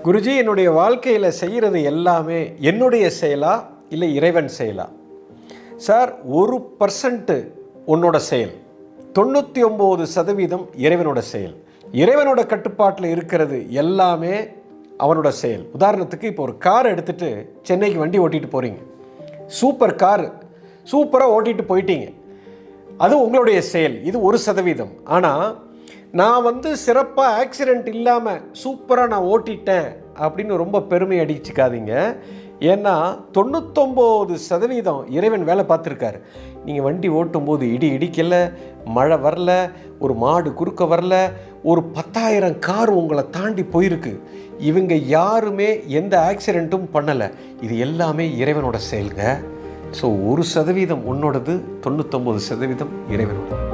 குருஜி, என்னுடைய வாழ்க்கையில் செய்கிறது எல்லாமே என்னுடைய செயலா இல்லை இறைவன் செயலா? சார், 1% உன்னோட செயல், 99% இறைவனோட செயல். இறைவனோட கட்டுப்பாட்டில் இருக்கிறது எல்லாமே அவனோட செயல். உதாரணத்துக்கு இப்போ ஒரு கார் எடுத்துகிட்டு சென்னைக்கு வண்டி ஓட்டிகிட்டு போகிறீங்க. சூப்பர் காரு, சூப்பராக ஓட்டிகிட்டு போயிட்டீங்க. அது உங்களுடைய செயல். இது 1%. ஆனால் நான் சிறப்பாக ஆக்சிடெண்ட் இல்லாமல் சூப்பராக நான் ஓட்டிட்டேன் அப்படின்னு ரொம்ப பெருமை அடிச்சுக்காதீங்க. ஏன்னா 99% இறைவன் வேலை பார்த்துருக்காரு. நீங்கள் வண்டி ஓட்டும்போது இடி இடிக்கலை, மழை வரல, ஒரு மாடு குறுக்க வரல, ஒரு 10,000 கார் உங்களை தாண்டி போயிருக்கு. இவங்க யாருமே எந்த ஆக்சிடெண்ட்டும் பண்ணலை. இது எல்லாமே இறைவனோட செயலுங்க. ஸோ 1% உன்னோடது, 99% இறைவனோட.